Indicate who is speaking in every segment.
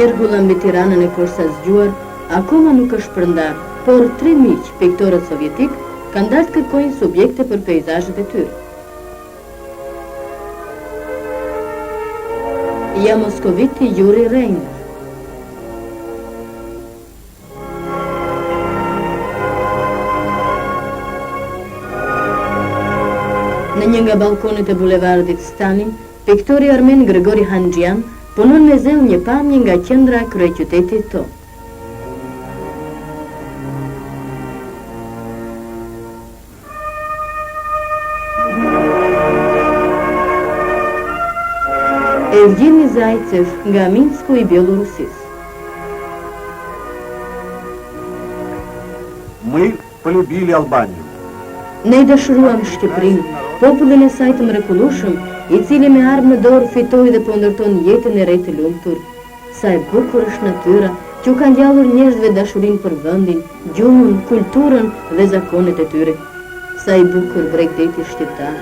Speaker 1: Qirgulla mbi Tiranën e kursa zgjuar akoma nuk është përndar, por 3 miq piktorët sovjetik kanë dalë të kërkojnë subjekte për peizazhet e tyre. Ja moskoviti Yuri Reiner. Në një nga balkonet e bulevardit Stalin, piktori armen Grigori Hanxhian punon me zel një pamje nga qendra e kryeqytetit tonë. Evgeni Zajcev nga Minsku i Bielorussisë.
Speaker 2: Мы полюбили Албанию.
Speaker 1: Ne dëshiruam Shqipërinë, popullin e saj të mrekullueshëm, i cili me armë në dorë fitoi dhe po ndërton jetën e re të lumtur. Sa e bukur është natyra, që u ka ngjallur njerëzve dashurinë për vendin, gjuhën, kulturën dhe zakonet e tyre. Sa i bukur bregdeti shqiptar,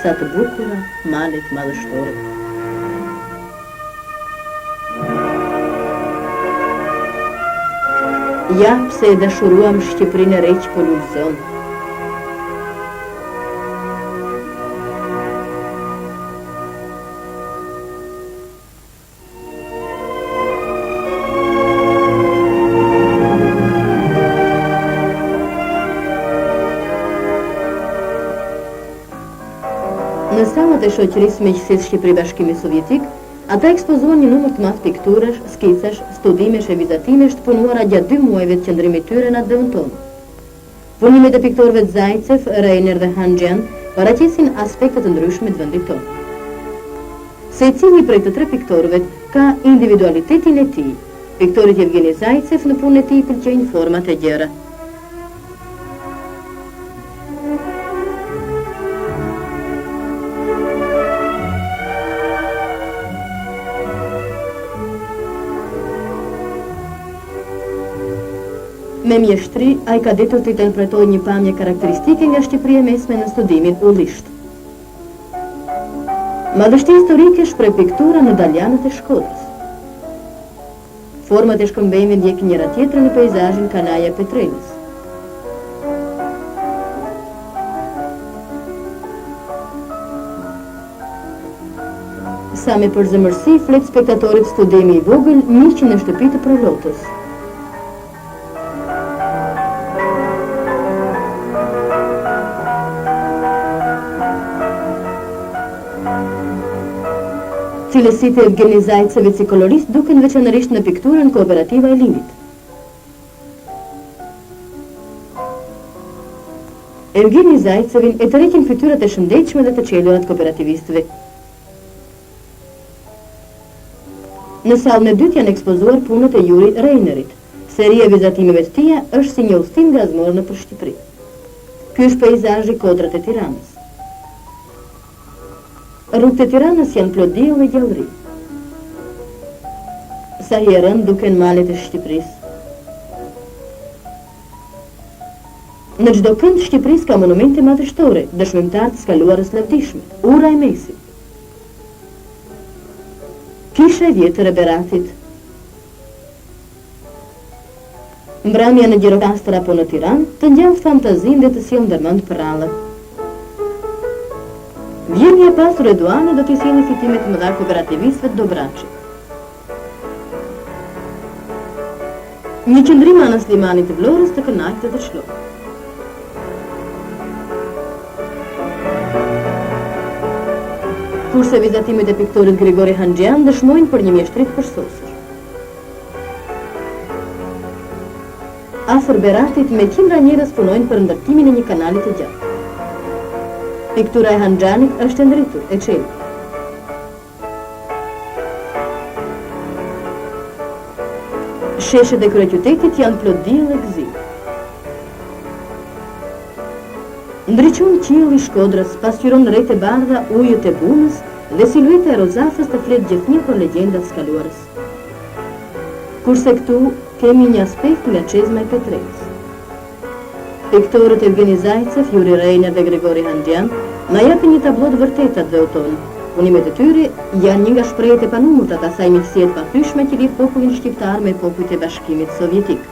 Speaker 1: sa të bukura malet madhështore. Ja pse e dashuruam Shqipërinë e re që po lulëzon. Në salat e shoqërisë Miqësisë Shqipëri-Bashkimi Sovjetik, ata ekspozuan një numër të madh pikturash, skicash, studimesh e vizatimesh të punuara gjatë 2 muajve të qëndrimit tyre në atë tonë. Punimet e piktorëve Zajcev, Reiner dhe Hanxhian paraqesin aspekte të ndryshme të vendit tonë. Secili prej të 3 piktorëve ka individualitetin e tij. Piktorit Evgeni Zajcev në punën e tij pëlqejnë format e gjera. Me mjeshtri, ai ka ditur të interpretojë një pamje karakteristike nga Shqipëria e Mesme në studimin ullisht. Madhështi historike shpreh piktura në daljanët e Shkodrës. Format e shkëmbejme ndjekin njëra tjetrën në peizazhin Kanaja Petrenës. Sa me përzemërsi flet spektatorit studimi i vogël miqin në shtëpi të prolotës. Cilësitë e Evgeni Zajcevit si kolorist duken veçanërisht në pikturën kooperativa e Limit. Evgeni Zajcevin e tërheqin fytyrat e shëndetshme dhe të çelurat kooperativistëve. Në sallën e dytë janë ekspozuar punët e Yuri Reinerit. Seria e vizatimeve të tija është si një udhtim gazmor nëpër Shqipëri. Ky është peizazhi Kodrat e Tiranës. Rrugët e Tiranës janë plot diell dhe gjallëri. Sa herën duken malet e Shqipërisë. Në çdo kënd Shqipërisë ka monumente madhështore, dëshmimtar të skaluarës lavdishme, ura e mesit. Kisha e vjetër e Beratit. Mbrëmja në Gjirokastër apo në Tiranë të ngjall fantazinë dhe të sjellë ndërmend përrallë. Vjenja e pasur e Duane do t'i sjellë fitimet të mëdha kooperativistëve të Dobraçit. Një qëndrim anas limanit të Vlorës të kënaqë dhe të çlokë. Kurse vizatimet e piktorit Grigori Hanxhian dëshmojnë për një mjeshtri të përsosur. Afër Beratit me qindra njerëz punojnë për ndërtimin e një kanali të gjatë. Piktura e Hanxhianit është e ndritur, e çelur. Sheshet e kryeqytetit janë plot diell dhe gëzim. Ndriçon qielli i Shkodrës, pasqyron rreth e bardha ujët e Bunës dhe silueta e Rozafës të flet gjithnjë për legjendat skaluarës. Kurse këtu kemi një aspekt nga çezma e Petrenës. Piktorët Evgeni Zajcev, Yuri Reiner dhe Grigori Hanxhian na japin një tablo të vërtetë të tonë. Punimet e tyre janë një nga shprehjet e panumër të asaj miqësie të pathyeshme që lidh popullin shqiptar me popujt e Bashkimit Sovjetik.